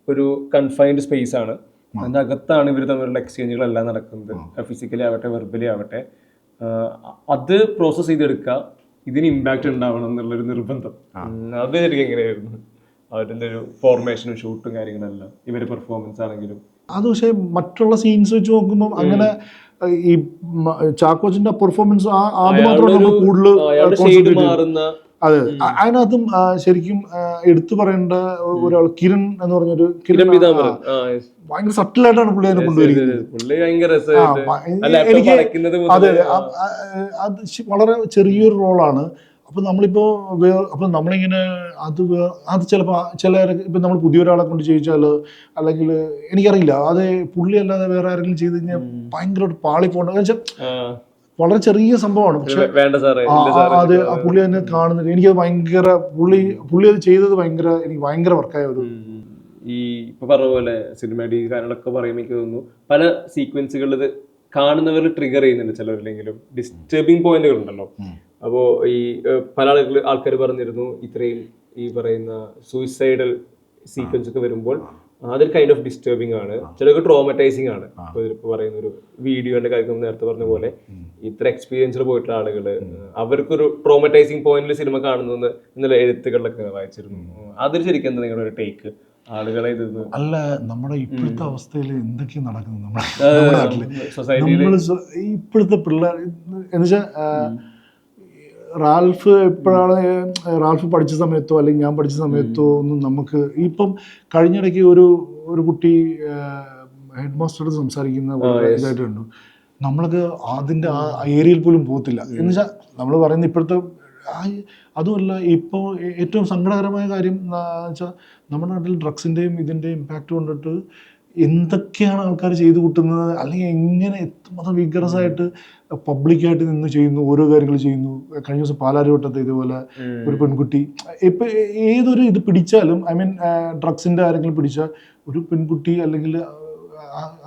ഒരു കൺഫൈൻഡ് സ്പേസ് ആണ്, അതിൻ്റെ അകത്താണ് ഇവർ തമ്മിലുള്ള എക്സ്ചേഞ്ചുകളെല്ലാം നടക്കുന്നത്. ഫിസിക്കലി ആവട്ടെ വെർബലി ആവട്ടെ, അത് പ്രോസസ് ചെയ്തെടുക്കുക, ഇതിന് ഇമ്പാക്ട് ഉണ്ടാവണം എന്നുള്ളൊരു നിർബന്ധം. അത് ശരിക്കും എങ്ങനെയായിരുന്നു? അവരുടെ ഒരു ഫോർമേഷനും ഷൂട്ടും കാര്യങ്ങളെല്ലാം ഇവരുടെ പെർഫോമൻസ് ആണെങ്കിലും അത് പക്ഷേ മറ്റുള്ള സീൻസ് വെച്ച് നോക്കുമ്പോൾ അങ്ങനെ ഈ ചാക്കോച്ചിന്റെ പെർഫോമൻസ് അത് മാത്രമാണ് നമ്മൾ കൂടുതൽ മാറുന്ന. അതെ, അതിനകത്തും ശരിക്കും എടുത്തു പറയേണ്ട ഒരാൾ കിരൺ എന്ന് പറഞ്ഞൊരു ഭയങ്കര സട്ടിലായിട്ടാണ് പുള്ളി അതിനെ കൊണ്ടുവരിക്കുന്നത്. എനിക്ക് അതെ അത് വളരെ ചെറിയൊരു റോളാണ്. അപ്പൊ നമ്മളിപ്പോ അപ്പൊ നമ്മളിങ്ങനെ അത് ചിലപ്പോ ഇപ്പൊ നമ്മൾ പുതിയൊരാളെ കൊണ്ട് ചെയ്യിച്ചാല് അല്ലെങ്കിൽ എനിക്കറിയില്ല അത് പുള്ളി അല്ലാതെ വേറെ ആരെങ്കിലും ചെയ്ത് കഴിഞ്ഞാൽ ഭയങ്കരമായിട്ട് പാളി പോകേണ്ട വളരെ ചെറിയ സംഭവമാണ്. പക്ഷെ അത് പുള്ളി തന്നെ കാണുന്നില്ല. എനിക്കത് ഭയങ്കര പുള്ളി അത് ചെയ്തത് എനിക്ക് ഭയങ്കര വർക്കായ ഒരു ഈ ഇപ്പൊ പറഞ്ഞ പോലെ സിനിമാറ്റിക് കാര്യങ്ങളൊക്കെ പറയുമ്പോൾ എനിക്ക് തോന്നുന്നു പല സീക്വൻസുകളിൽ ഇത് കാണുന്നവർ ട്രിഗർ ചെയ്യുന്നുണ്ട്. ചിലരില്ലെങ്കിലും ഡിസ്റ്റർബിങ് പോയിന്റുകൾ ഉണ്ടല്ലോ. അപ്പോൾ ഈ പല ആൾക്കാർ പറഞ്ഞിരുന്നു ഇത്രയും ഈ പറയുന്ന സൂയിസൈഡൽ സീക്വൻസ് ഒക്കെ വരുമ്പോൾ അതൊരു കൈൻഡ് ഓഫ് ഡിസ്റ്റർബിംഗ് ആണ്, ചിലർക്ക് ട്രോമറ്റൈസിങ് ആണ്. ഇപ്പോൾ പറയുന്ന ഒരു വീഡിയോന്റെ കാര്യം നേരത്തെ പറഞ്ഞ പോലെ ഇത്ര എക്സ്പീരിയൻസിൽ പോയിട്ടുള്ള ആളുകൾ അവർക്കൊരു ട്രോമറ്റൈസിങ് പോയിന്റിൽ സിനിമ കാണുന്നത് എന്നുള്ള എഴുത്തുകളിലൊക്കെ വായിച്ചിരുന്നു. അതിൽ ശരിക്കും എന്താ നിങ്ങളുടെ ഒരു ടേക്ക്? ആളുകളെ അല്ല, നമ്മുടെ ഇപ്പോഴത്തെ അവസ്ഥയിൽ എന്തൊക്കെയാണ് നടക്കുന്നത് നമ്മുടെ നാട്ടില്? ഇപ്പോഴത്തെ പിള്ളേർ എന്നുവെച്ചാൽ റാൽഫ് പഠിച്ച സമയത്തോ അല്ലെങ്കിൽ ഞാൻ പഠിച്ച സമയത്തോ ഒന്നും നമുക്ക് ഇപ്പം കഴിഞ്ഞിടയ്ക്ക് ഒരു കുട്ടി ഹെഡ് മാസ്റ്ററോട് സംസാരിക്കുന്ന ഇതായിട്ടുണ്ട്. നമ്മളൊക്കെ അതിൻ്റെ ആ ഏരിയയിൽ പോലും പോകത്തില്ല. എന്നുവെച്ചാൽ നമ്മൾ പറയുന്ന ഇപ്പോഴത്തെ അതുമല്ല, ഇപ്പോൾ ഏറ്റവും സങ്കടകരമായ കാര്യം വെച്ചാൽ നമ്മുടെ നാട്ടിൽ ഡ്രഗ്സിൻ്റെയും ഇതിൻ്റെയും ഇമ്പാക്റ്റ് കൊണ്ടിട്ട് എന്തൊക്കെയാണ് ആൾക്കാർ ചെയ്തു കൂട്ടുന്നത്, അല്ലെങ്കിൽ എങ്ങനെ എത്രമാത്രം വിഗ്രസ് ആയിട്ട് പബ്ലിക്കായിട്ട് നിന്ന് ചെയ്യുന്നു, ഓരോ കാര്യങ്ങൾ ചെയ്യുന്നു. കഴിഞ്ഞ ദിവസം പാലാരിവട്ടത്ത് ഇതുപോലെ ഒരു പെൺകുട്ടി ഇപ്പം ഏതൊരു ഇത് പിടിച്ചാലും ഡ്രഗ്സിൻ്റെ ആരെങ്കിലും പിടിച്ചാൽ ഒരു പെൺകുട്ടി അല്ലെങ്കിൽ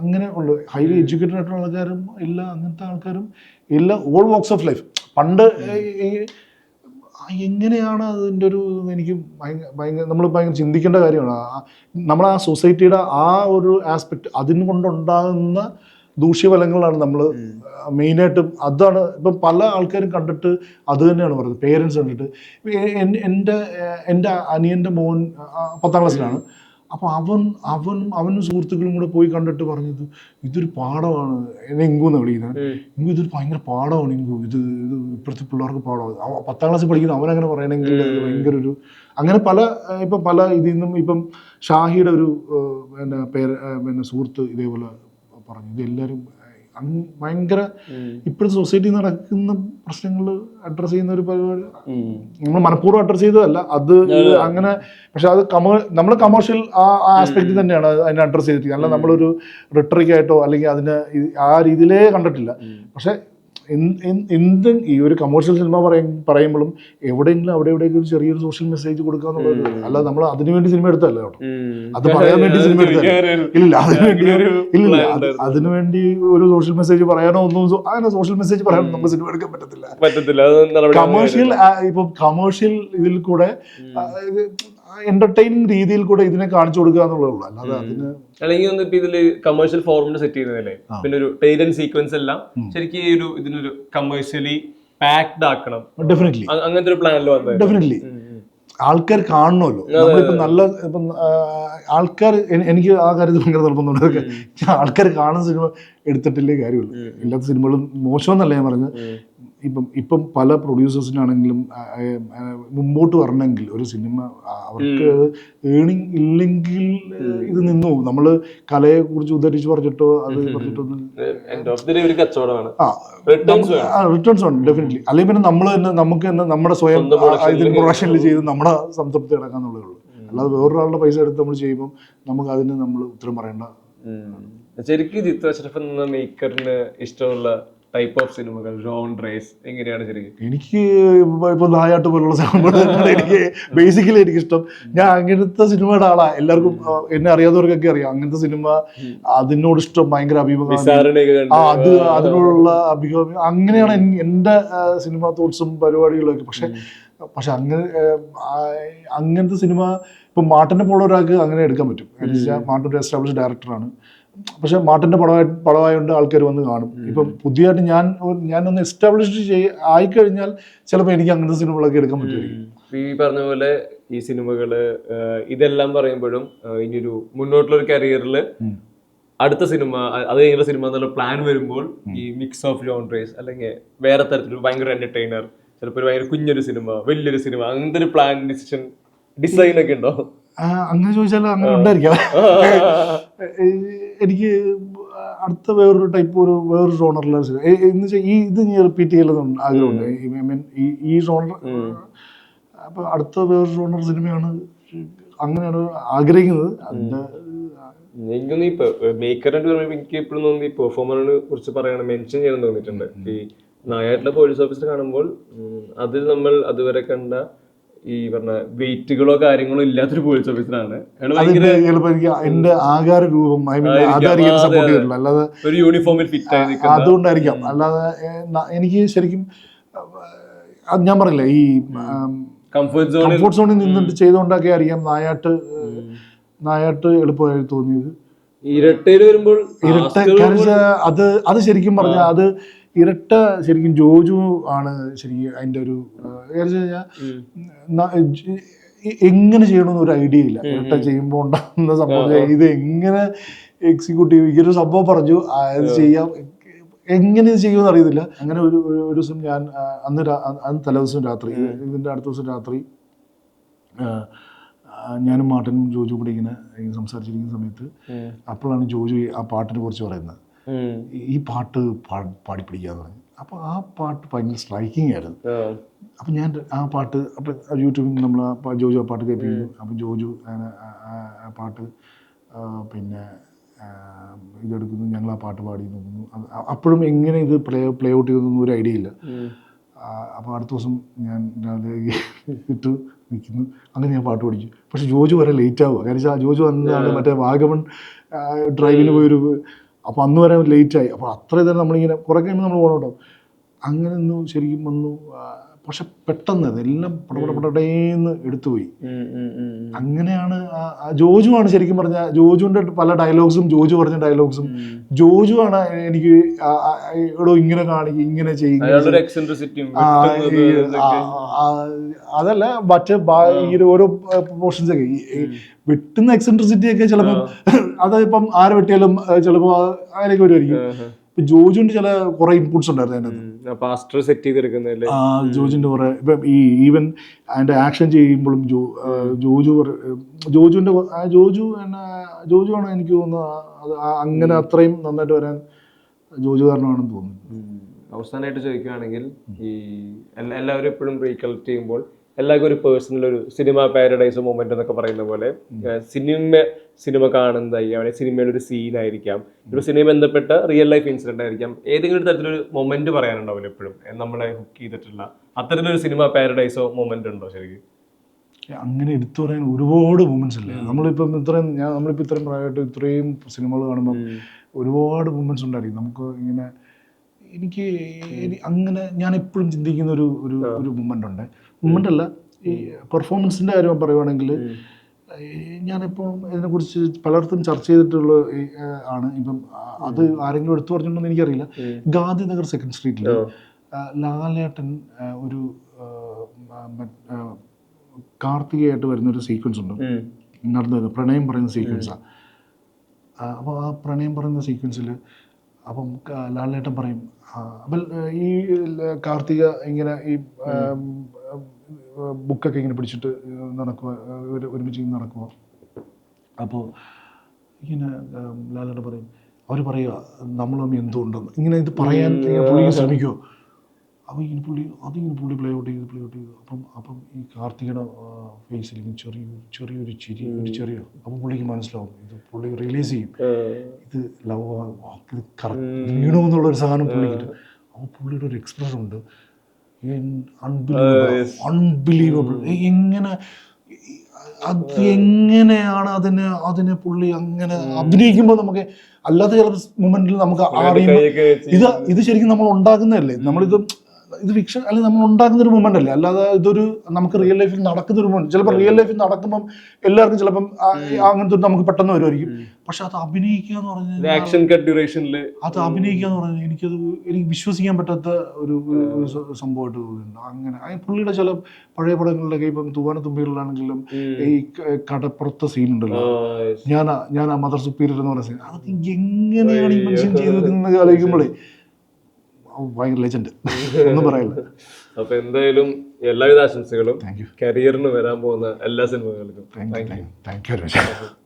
അങ്ങനെ ഉള്ളു ഹൈലി എഡ്യൂക്കേറ്റഡ് ആയിട്ടുള്ള ആൾക്കാരും എല്ലാ അങ്ങനത്തെ ആൾക്കാരും എല്ലാ ഓൾ വാക്സ് ഓഫ് ലൈഫ് പണ്ട് എങ്ങനെയാണ് അതിൻ്റെ ഒരു എനിക്ക് നമ്മൾ ഭയങ്കര ചിന്തിക്കേണ്ട കാര്യമാണ്. നമ്മൾ ആ സൊസൈറ്റിയുടെ ആ ഒരു ആസ്പെക്ട് അതിന് കൊണ്ടുണ്ടാകുന്ന ദൂഷ്യഫലങ്ങളാണ് നമ്മൾ മെയിനായിട്ടും. അതാണ് ഇപ്പം പല ആൾക്കാരും കണ്ടിട്ട് അത് തന്നെയാണ് പറയുന്നത്. പേരൻസ് കണ്ടിട്ട് എൻ്റെ അനിയൻ്റെ മോൻ 10ാം ക്ലാസ്സിലാണ്. അപ്പോൾ അവനും സുഹൃത്തുക്കളും കൂടെ പോയി കണ്ടിട്ട് പറഞ്ഞത് ഇതൊരു പാഠമാണ്. എന്നെ ഇങ്കൂന്ന് വിളിക്കുന്നത്. ഇതൊരു ഭയങ്കര പാഠമാണ് ഇങ്കു, ഇത് ഇപ്പോഴത്തെ പിള്ളേർക്ക് പാഠമാണ്. 10ാം ക്ലാസ്സിൽ പഠിക്കുന്ന അവനങ്ങനെ പറയണമെങ്കിൽ അത് ഭയങ്കര ഒരു അങ്ങനെ ഇപ്പം പല ഇതിൽ നിന്നും ഇപ്പം ഷാഹിയുടെ ഒരു സുഹൃത്ത് ഇതേപോലെ പറഞ്ഞു. ഇതെല്ലാവരും ഭയങ്കര ഇപ്പോഴത്തെ സൊസൈറ്റിയിൽ നടക്കുന്ന പ്രശ്നങ്ങൾ അഡ്രസ് ചെയ്യുന്ന ഒരു പരിപാടി നമ്മൾ മനഃപൂർവ്വം അഡ്രസ് ചെയ്തതല്ല അത് അങ്ങനെ. പക്ഷെ അത് നമ്മൾ കമേഴ്ഷ്യൽ ആ ആസ്പെക്റ്റിൽ തന്നെയാണ് അതിനെ അഡ്രസ് ചെയ്തിരിക്കുന്നത്. അല്ല നമ്മളൊരു റിട്ടറിക് ആയിട്ടോ അല്ലെങ്കിൽ അതിന് ആ രീതിയിലേ കണ്ടിട്ടില്ല. പക്ഷെ ഈ ഒരു കമേഴ്ഷ്യൽ സിനിമ പറയുമ്പോഴും എവിടെയെങ്കിലും എവിടെയൊക്കെ ഒരു ചെറിയൊരു സോഷ്യൽ മെസ്സേജ് കൊടുക്കുക എന്നുള്ളത് അല്ലാതെ നമ്മൾ അതിനുവേണ്ടി സിനിമ എടുത്തല്ല കേട്ടോ. അത് പറയാൻ വേണ്ടി സിനിമ എടുത്തല്ല. അതിനുവേണ്ടി ഒരു സോഷ്യൽ മെസ്സേജ് പറയാനോ ഒന്നും അങ്ങനെ സോഷ്യൽ മെസ്സേജ് പറയാനോ നമുക്ക് സിനിമ എടുക്കാൻ പറ്റത്തില്ല. കമേഴ്ഷ്യൽ ഇതിൽ കൂടെ എന്റർടൈനിങ് രീതിയിൽ കൂടെ ഇതിനെ കാണിച്ചു കൊടുക്കുക എന്നുള്ളതേ. അല്ലാതെ അതിന് അല്ലെങ്കിൽ ഇതില് കമേഴ്ഷ്യൽ ഫോർമിൽ സെറ്റ് ചെയ്യുന്നതല്ലേ. പിന്നെ ഒരു ടൈലൻ സീക്വൻസ് എല്ലാം ശരിക്കും ഇതിനൊരു കമേഴ്ഷ്യലി പാക്ഡ് ആക്കണം. ഡെഫിനറ്റ്ലി അങ്ങനത്തെ ഒരു പ്ലാനിലോ ഡെഫിനറ്റ്ലി ആൾക്കാർ കാണണമല്ലോ. നമ്മളിപ്പം ഇപ്പം ആൾക്കാർ എനിക്ക് ആ കാര്യത്തിൽ ഭയങ്കര നിർബന്ധമുണ്ട്. ആൾക്കാർ കാണുന്ന സിനിമ എടുത്തിട്ടില്ലേ കാര്യമുള്ളൂ. എല്ലാത്ത സിനിമകളും മോശമെന്നല്ല ഞാൻ പറഞ്ഞത്. ഇപ്പം പല പ്രൊഡ്യൂസേഴ്സിനാണെങ്കിലും മുമ്പോട്ട് വരണമെങ്കിൽ ഒരു സിനിമ അവർക്ക് ഏണിങ് ഇല്ലെങ്കിൽ ഇത് നിന്നു പോകും. നമ്മൾ കലയെ കുറിച്ച് ഉദ്ധരിച്ച് പറഞ്ഞിട്ടോ അത് പറഞ്ഞിട്ടൊന്നും റിട്ടേൺസ് വേണം ഡെഫിനറ്റ്ലി. അല്ലെങ്കിൽ പിന്നെ നമ്മൾ തന്നെ നമുക്ക് തന്നെ നമ്മുടെ സ്വയം ഇതിന് പ്രൊഡക്ഷനിൽ ചെയ്ത് നമ്മുടെ സംതൃപ്തി അടക്കാന്നുള്ളതേ ഉള്ളൂ. അല്ലാതെ വേറൊരാളുടെ പൈസ എടുത്ത് നമ്മൾ ചെയ്യുമ്പോൾ നമുക്ക് അതിന് നമ്മൾ ഉത്തരം പറയേണ്ട. ശരിക്കും ജിത്തു അഷ്റഫ് എന്ന മേക്കറിന് ഇഷ്ടമുള്ള ടൈപ്പ് ഓഫ് സിനിമകൾ ജോൺറേസ് എങ്ങനെയാണ് ശരിക്കും? എനിക്ക് ഇപ്പൊ നായാട്ട് പോലുള്ള സിനിമകൾ എനിക്ക് ബേസിക്കലി എനിക്കിഷ്ടം. ഞാൻ അങ്ങനത്തെ സിനിമയുടെ ആളാ. എല്ലാവർക്കും എന്നെ അറിയാത്തവർക്കൊക്കെ അറിയാം. അങ്ങനത്തെ സിനിമ അതിനോട് ഇഷ്ടം ഭയങ്കര അഭിമുഖം അതിനോടുള്ള അഭിമുഖം അങ്ങനെയാണ് എൻ്റെ സിനിമ തോട്ട്സും പരിപാടികളൊക്കെ. പക്ഷെ അങ്ങനത്തെ സിനിമ ഇപ്പം മാർട്ടിനെ പോലെ ഒരാൾക്ക് അങ്ങനെ എടുക്കാൻ പറ്റും. മാർട്ടിൻ ഒരു എസ്റ്റാബ്ലിഷ് ഡയറക്ടറാണ്. പക്ഷെ മാർട്ടിൻ്റെ പടമായതുകൊണ്ട് ആൾക്കാർ വന്ന് കാണും. ഇപ്പം പുതിയതായിട്ട് ഞാനൊന്ന് എസ്റ്റാബ്ലിഷ് ആയിക്കഴിഞ്ഞാൽ ചിലപ്പോൾ എനിക്ക് അങ്ങനത്തെ സിനിമകളൊക്കെ എടുക്കാൻ പറ്റുമായിരിക്കും. ഈ പറഞ്ഞ പോലെ ഈ സിനിമകള് ഇതെല്ലാം പറയുമ്പോഴും ഇനിയൊരു മുന്നോട്ടുള്ള ഒരു കരിയറിൽ അടുത്ത സിനിമ അത് കഴിഞ്ഞ സിനിമ എന്നുള്ള പ്ലാൻ വരുമ്പോൾ ഈ മിക്സ് ഓഫ് ജോൺറേസ് അല്ലെങ്കിൽ വേറെ തരത്തിലൊരു ഭയങ്കര എന്റർടൈനർ, ചിലപ്പോൾ ഒരു ഭയങ്കര കുഞ്ഞൊരു സിനിമ, വലിയൊരു സിനിമ, അങ്ങനത്തെ ഒരു പ്ലാൻ ഡിസൈൻ ഒക്കെ ഉണ്ടോ? അങ്ങനെ ചോദിച്ചാൽ അങ്ങനെ ഉണ്ടായിരിക്കാം. എനിക്ക് അടുത്ത വേറൊരു ടൈപ്പ് വേറൊരു ജോണറിലുള്ള സിനിമ എന്ന് വെച്ചാൽ ഇത് ഞാൻ റിപ്പീറ്റ് ചെയ്യണമെന്ന് ആഗ്രഹമുണ്ട്. ഐ മീൻ ഈ ജോണർ അപ്പോൾ അടുത്ത വേറൊരു ജോണർ സിനിമയാണ് അങ്ങനെയാണ് ആഗ്രഹിക്കുന്നത്. അതിൻ്റെ എനിക്കൊന്നും ഇപ്പൊ മേക്കറിന്റെ എനിക്ക് എപ്പോഴും തോന്നി ഈ പെർഫോമറിനെ കുറിച്ച് പറയണം, മെൻഷൻ ചെയ്യണം തോന്നിയിട്ടുണ്ട്. ഈ നായായിട്ടുള്ള പോലീസ് ഓഫീസർ കാണുമ്പോൾ അതിൽ നമ്മൾ അതുവരെ കണ്ട ഈ പറഞ്ഞ വെയിറ്റുകളോ കാര്യങ്ങളോ ഇല്ലാത്തൊരു പോലീസ് ഓഫീസറാണ്. എന്റെ ആകാര രൂപം സപ്പോർട്ട് ചെയ്തിട്ടുള്ള, അല്ലാതെ ഒരു യൂണിഫോമിൽ ഫിറ്റ് ആയി അതുകൊണ്ടായിരിക്കാം. അല്ലാതെ എനിക്ക് ശരിക്കും ഞാൻ പറയില്ല, ഈ കംഫർട്ട് സോണിൽ നിന്നിട്ട് ചെയ്തുകൊണ്ടൊക്കെ അറിയാം നായാട്ട് എളുപ്പമായി തോന്നിയത്. ഇരട്ടയിൽ വരുമ്പോൾ അത് ശരിക്കും പറഞ്ഞാൽ അത് ഇരട്ട ശരിക്കും ജോജു ആണ് ശരിക്കും അതിൻ്റെ ഒരു എങ്ങനെ ചെയ്യണമെന്ന് ഒരു ഐഡിയ ഇല്ല. ഇരട്ട ചെയ്യുമ്പോൾ ഉണ്ടാകുന്ന സംഭവം ഇത് എങ്ങനെ എക്സിക്യൂട്ടീവ് ഇങ്ങനൊരു സംഭവം പറഞ്ഞു അത് ചെയ്യാം, എങ്ങനെ ഇത് ചെയ്യുമെന്ന് അറിയത്തില്ല. അങ്ങനെ ഒരു ദിവസം ഞാൻ അന്ന് തലേദിവസം രാത്രി, ഇതിൻ്റെ അടുത്ത ദിവസം രാത്രി ഞാനും മാർട്ടിനും ജോജു കൂടി ഇങ്ങനെ സംസാരിച്ചിരിക്കുന്ന സമയത്ത് അപ്പോഴാണ് ജോജു ആ പാട്ടിനെ കുറിച്ച് പറയുന്നത്. ഈ പാട്ട് പാടി പിടിക്കാന്ന് പറഞ്ഞു. അപ്പോൾ ആ പാട്ട് ഭയങ്കര സ്ട്രൈക്കിംഗ് ആയിരുന്നു. അപ്പം ഞാൻ ആ പാട്ട് അപ്പം യൂട്യൂബിൽ നമ്മൾ ജോജു ആ പാട്ട് കേൾപ്പിക്കുന്നു. അപ്പം ജോജു ആ പാട്ട് പിന്നെ ഇതെടുക്കുന്നു, ഞങ്ങൾ ആ പാട്ട് പാടി നോക്കുന്നു. അപ്പോഴും എങ്ങനെ ഇത് പ്ലേ ഔട്ട് ചെയ്തൊന്നും ഒരു ഐഡിയ ഇല്ല. അപ്പോൾ അടുത്ത ദിവസം ഞാൻ രാവിലെ ഇട്ട് നിൽക്കുന്നു, അങ്ങനെ ഞാൻ പാട്ട് പഠിച്ചു. പക്ഷെ ജോജു വരെ ലേറ്റ് ആവുക, കാരണം ജോജു വന്നാണ് മറ്റേ വാഗമൺ ഡ്രൈവിന് പോയൊരു, അപ്പോൾ അന്ന് വരെ ലേറ്റായി. അപ്പോൾ അത്ര ഇതന്നെ നമ്മളിങ്ങനെ കുറേ കഴിയുമ്പോൾ നമ്മൾ പോകണം. അങ്ങനെ ഒന്നും ശരിക്കും വന്നു. പക്ഷെ പെട്ടെന്ന് അതെല്ലാം പടപടേന്ന് എടുത്തുപോയി. അങ്ങനെയാണ് ജോജു ആണ് ശരിക്കും പറഞ്ഞാൽ ജോജുവിൻ്റെ പല ഡയലോഗ്സും, ജോജു പറഞ്ഞ ഡയലോഗ്സും ജോജു ആണ് എനിക്ക് എടോ ഇങ്ങനെ കാണിക്കും, ഇങ്ങനെ ചെയ്യും. അതല്ല മറ്റേ ഈ ഓരോ പോർഷൻസ് ഒക്കെ വെട്ടുന്ന എക്സെൻട്രിസിറ്റി ഒക്കെ ചിലപ്പോൾ അതിപ്പം ആരെ വെട്ടിയാലും ചിലപ്പോൾ അതിലേക്ക് വരുമായിരിക്കും. ജോജുവിന്റെ ചില കുറെ ഇൻപുട്സ് ഉണ്ടായിരുന്നു അതിനകത്ത്. ജോജുവിന്റെ കുറെ ഇപ്പം ഈ ഈവൻ അതിന്റെ ആക്ഷൻ ചെയ്യുമ്പോഴും ജോജു ആണ് എനിക്ക് തോന്നുന്നത് അങ്ങനെ അത്രയും നന്നായിട്ട് വരാൻ ജോജു കാരണമാണെന്ന് തോന്നുന്നു. അവസാനമായിട്ട് ചോദിക്കുകയാണെങ്കിൽ ഈ എല്ലാവരും എപ്പോഴും റീകളക്ട് ചെയ്യുമ്പോൾ എല്ലാവർക്കും ഒരു പേഴ്സണൽ ഒരു സിനിമ പാരഡൈസ് മൊമെന്റ് എന്നൊക്കെ പറയുന്ന പോലെ സിനിമ കാണുന്നതായി അവനെ സിനിമയുടെ ഒരു സീനായിരിക്കാം, ഒരു സിനിമ ബന്ധപ്പെട്ട റിയൽ ലൈഫ് ഇൻസിഡന്റ് ആയിരിക്കാം, ഏതെങ്കിലും ഒരു തരത്തിലൊരു മൊമെന്റ് പറയാനുണ്ടാവില്ല എപ്പോഴും നമ്മളെ ഹുക്ക് ചെയ്തിട്ടുള്ള അത്തരത്തിലൊരു സിനിമ പാരഡൈസോ മൊമെന്റ് ഉണ്ടോ ശരിക്കും? അങ്ങനെ എടുത്തു പറയാൻ ഒരുപാട് മൊമെന്റ്സ് അല്ലേ. നമ്മളിപ്പം ഇത്രയും പ്രായമായിട്ട് ഇത്രയും സിനിമകൾ കാണുമ്പോൾ ഒരുപാട് മൊമെന്റ്സ് ഉണ്ടായിരിക്കും നമുക്ക്. ഇങ്ങനെ എനിക്ക് അങ്ങനെ ഞാൻ എപ്പോഴും ചിന്തിക്കുന്ന ഒരു മൊമെൻ്റ് അല്ല, ഈ പെർഫോമൻസിൻ്റെ കാര്യം പറയുവാണെങ്കിൽ ഞാനെപ്പോഴും ഇതിനെക്കുറിച്ച് പലർത്തും ചർച്ച ചെയ്തിട്ടുള്ള ആണ്. ഇപ്പം അത് ആരെങ്കിലും എടുത്തു പറഞ്ഞിട്ടുണ്ടോ എന്ന് എനിക്കറിയില്ല. ഗാന്ധിനഗർ സെക്കൻഡ് സ്ട്രീറ്റിൽ ലാലേട്ടൻ ഒരു കാർത്തികയായിട്ട് വരുന്നൊരു സീക്വൻസ് ഉണ്ട്, നടന്നു വരുന്നത് പ്രണയം പറയുന്ന സീക്വൻസാണ്. അപ്പോൾ ആ പ്രണയം പറയുന്ന സീക്വൻസിൽ അപ്പം ലാലേട്ടൻ പറയും, അപ്പം ഈ കാർത്തിക ഇങ്ങനെ ഈ ബുക്കൊക്കെ ഇങ്ങനെ പിടിച്ചിട്ട് നടക്കുക, ഒരുമിച്ച് നടക്കുക. അപ്പോൾ ഇങ്ങനെ ലാലേട്ടൻ പറയും, അവർ പറയുക നമ്മൾ തമ്മിൽ എന്തുകൊണ്ടെന്ന് ഇങ്ങനെ ഇത് പറയാൻ പുള്ളി ശ്രമിക്കുമോ. അപ്പോൾ അതിങ്ങനെ പുള്ളി പ്ലേ ഔട്ട് ചെയ്തു. അപ്പം ഈ കാർത്തികയുടെ ഫേസിൽ ചെറിയൊരു ചിരി. അപ്പം പുള്ളിക്ക് മനസ്സിലാവും, ഇത് പുള്ളി റിയലൈസ് ചെയ്യും, ഇത് ലവ് ഇത് കറക്റ്റ് വീണമെന്നുള്ളൊരു സാധനം പുള്ളിക്കിട്ട്. അപ്പോൾ പുള്ളിയുടെ ഒരു എക്സ്പ്രഷൻ ഉണ്ട്, അൺബിലീവബിൾ. എങ്ങനെയാണ് അതിനെ പുള്ളി അങ്ങനെ അഭിനയിക്കുമ്പോൾ നമുക്ക് അല്ലാത്ത ചില മൊമെന്റിൽ നമുക്ക് അറിയുമ്പോൾ ഇത് ശരിക്കും നമ്മൾ ഉണ്ടാക്കുന്നതല്ലേ. നമ്മളിത് ഇത് ഫിക്ഷൻ അല്ലെങ്കിൽ നമ്മൾ ഉണ്ടാക്കുന്ന ഒരു മൊമെന്റ് അല്ലേ, അല്ലാതെ ഇതൊരു നമുക്ക് റിയൽ ലൈഫിൽ നടക്കുന്ന ഒരു മൊമെന്റ്. ചിലപ്പോൾ റിയൽ ലൈഫിൽ നടക്കുമ്പം എല്ലാവർക്കും ചിലപ്പം അങ്ങനത്തെ നമുക്ക് പെട്ടെന്ന് വരുമായിരിക്കും. പക്ഷെ അത് അഭിനയിക്കുക എന്ന് പറഞ്ഞാൽ ആക്ഷൻ കട്ട് ഡ്യൂറേഷനിൽ അത് അഭിനയിക്കുക എന്ന് പറഞ്ഞാൽ എനിക്ക് വിശ്വസിക്കാൻ പറ്റാത്ത ഒരു സംഭവമായിട്ട് തോന്നുന്നുണ്ട്. അങ്ങനെ പുള്ളിയുടെ ചില പഴയ പടങ്ങളിലൊക്കെ ഇപ്പം തൂവാനത്തുമ്പികളിലാണെങ്കിലും ഈ കടപ്പുറത്തെ സീൻ ഉണ്ടല്ലോ, ഞാൻ ആ മദർ സുപ്പീരിയർ എന്ന് പറയുന്ന സീൻ, അതൊക്കെ എങ്ങനെയാണ് ഈ മനുഷ്യൻ ചെയ്തതെന്ന് ആലോചിക്കുമ്പോഴേ ഭയങ്കര ലെജൻഡ്, ഒന്നും പറയില്ല. അപ്പൊ എന്തായാലും എല്ലാവിധ ആശംസകളും കരിയറിന് വരാൻ പോകുന്ന എല്ലാ സിനിമകൾക്കും. Thank you very much.